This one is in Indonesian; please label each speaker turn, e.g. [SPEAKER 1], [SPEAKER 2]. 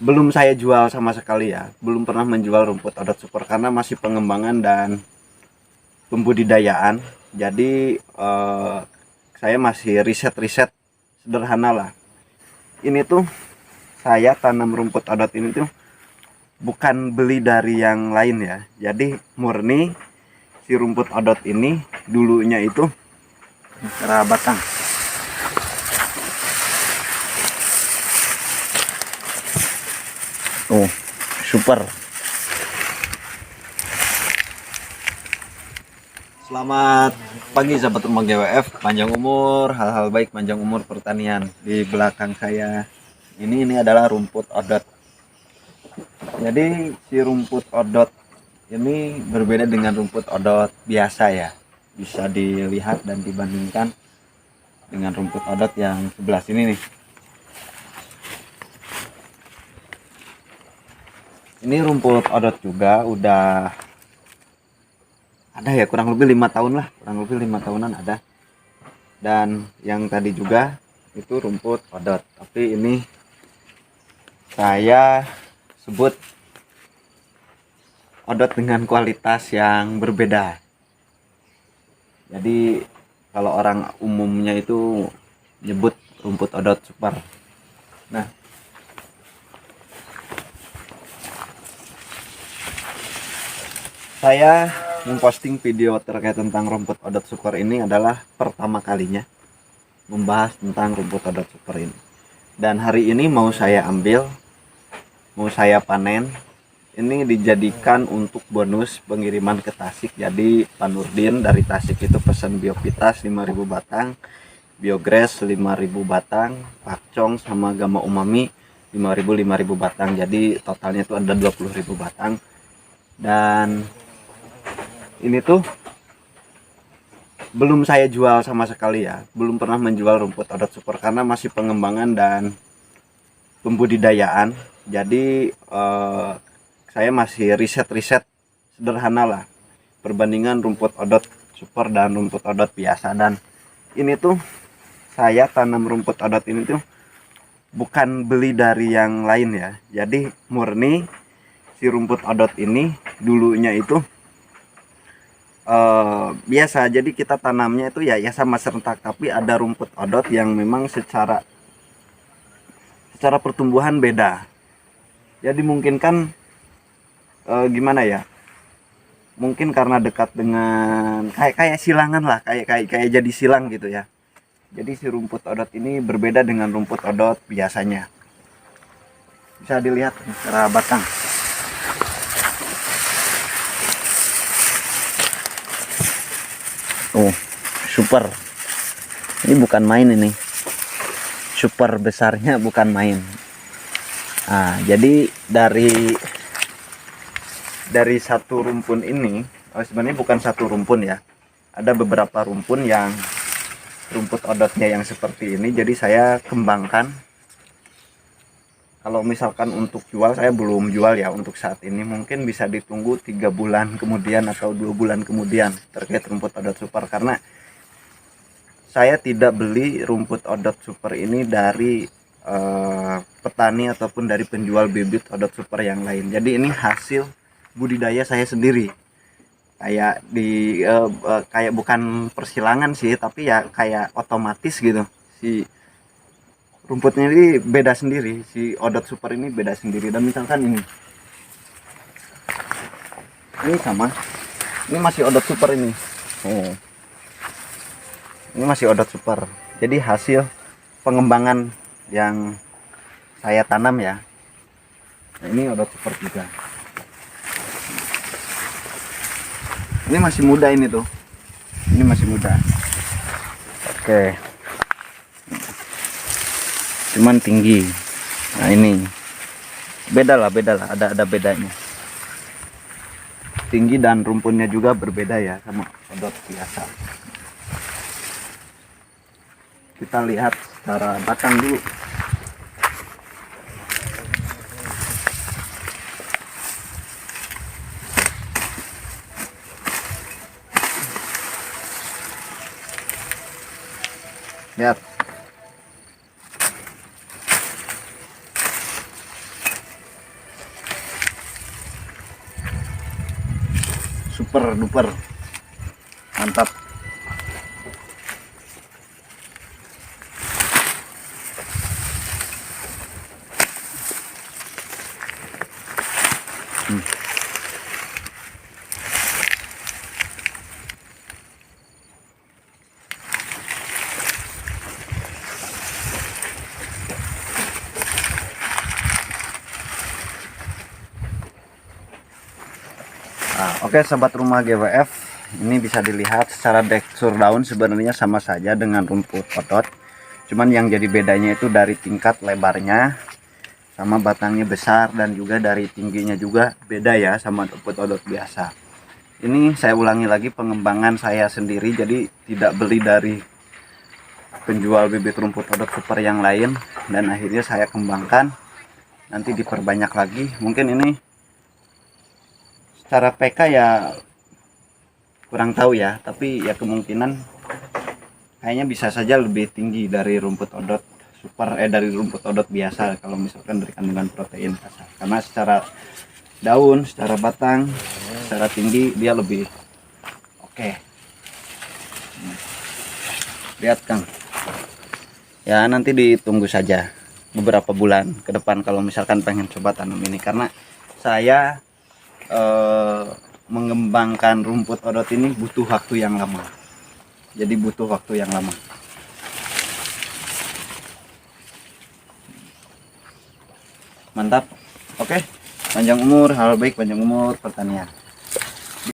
[SPEAKER 1] belum saya jual sama sekali ya, belum pernah menjual rumput odot super karena masih pengembangan dan pembudidayaan. Jadi saya masih riset-riset sederhana lah. Ini tuh saya tanam rumput odot ini tuh bukan beli dari yang lain ya. Jadi murni si rumput odot ini dulunya itu batang. Oh, super. Selamat pagi sahabat rumah GWF, panjang umur, hal-hal baik, panjang umur pertanian. Di belakang saya ini adalah rumput odot. Jadi si rumput odot ini berbeda dengan rumput odot biasa ya. Bisa dilihat dan dibandingkan dengan rumput odot yang sebelah sini nih. Ini rumput odot juga udah ada ya, kurang lebih 5 tahun lah, kurang lebih 5 tahunan ada. Dan yang tadi juga itu rumput odot, tapi ini saya sebut odot dengan kualitas yang berbeda. Jadi kalau orang umumnya itu nyebut rumput odot super. Nah, saya memposting video terkait tentang rumput odot super ini adalah pertama kalinya membahas tentang rumput odot super ini. Dan hari ini mau saya ambil, mau saya panen. Ini dijadikan untuk bonus pengiriman ke Tasik. Jadi Pak Nurdin dari Tasik itu pesan Biovitas 5.000 batang, Biogres 5.000 batang, Pakcong sama Gama Umami 5.000 batang. Jadi totalnya itu ada 20.000 batang. Dan ini tuh belum saya jual sama sekali ya, belum pernah menjual rumput odot super karena masih pengembangan dan pembudidayaan. Jadi saya masih riset-riset sederhana lah perbandingan rumput odot super dan rumput odot biasa. Dan ini tuh saya tanam rumput odot ini tuh bukan beli dari yang lain ya. Jadi murni si rumput odot ini dulunya itu biasa. Jadi kita tanamnya itu ya sama serentak, tapi ada rumput odot yang memang secara pertumbuhan beda. Jadi mungkin kan gimana ya, mungkin karena dekat dengan kayak silangan lah, kayak jadi silang gitu ya. Jadi si rumput odot ini berbeda dengan rumput odot biasanya. Bisa dilihat secara batang. Oh, super. Ini bukan main ini. Super besarnya bukan main. Nah, jadi dari satu rumpun ini, sebenarnya bukan satu rumpun ya. Ada beberapa rumpun yang rumput odotnya yang seperti ini. Jadi saya kembangkan. Kalau misalkan untuk jual, saya belum jual ya untuk saat ini. Mungkin bisa ditunggu 3 bulan kemudian atau 2 bulan kemudian terkait rumput odot super. Karena saya tidak beli rumput odot super ini dari petani ataupun dari penjual bibit odot super yang lain. Jadi ini hasil budidaya saya sendiri. Kayak bukan persilangan sih, tapi ya kayak otomatis gitu. Si rumputnya ini beda sendiri, si odot super ini beda sendiri. Dan misalkan ini sama, ini masih odot super ini. Oh, ini masih odot super. Jadi hasil pengembangan yang saya tanam ya. Nah, ini odot super juga. Ini masih muda ini tuh. Ini masih muda. Oke. Cuman tinggi. Nah, ini. Beda lah, ada bedanya. Tinggi dan rumpunnya juga berbeda ya sama odot biasa. Kita lihat secara batang dulu. Lihat. super duper mantap. Nah, oke sobat rumah GWF, ini bisa dilihat secara tekstur daun sebenarnya sama saja dengan rumput odot, cuman yang jadi bedanya itu dari tingkat lebarnya sama batangnya besar, dan juga dari tingginya juga beda ya sama rumput odot biasa. Ini saya ulangi lagi, pengembangan saya sendiri, jadi tidak beli dari penjual bibit rumput odot super yang lain, dan akhirnya saya kembangkan, nanti diperbanyak lagi. Mungkin ini secara PK ya kurang tahu ya, tapi ya kemungkinan kayaknya bisa saja lebih tinggi dari rumput odot super, dari rumput odot biasa kalau misalkan dari kandungan protein kasar, karena secara daun, secara batang, secara tinggi dia lebih oke. Lihat Kang ya, nanti ditunggu saja beberapa bulan ke depan kalau misalkan pengen coba tanam ini, karena saya mengembangkan rumput odot ini butuh waktu yang lama, jadi butuh waktu yang lama. Mantap. Oke, panjang umur, hal baik, panjang umur pertanian.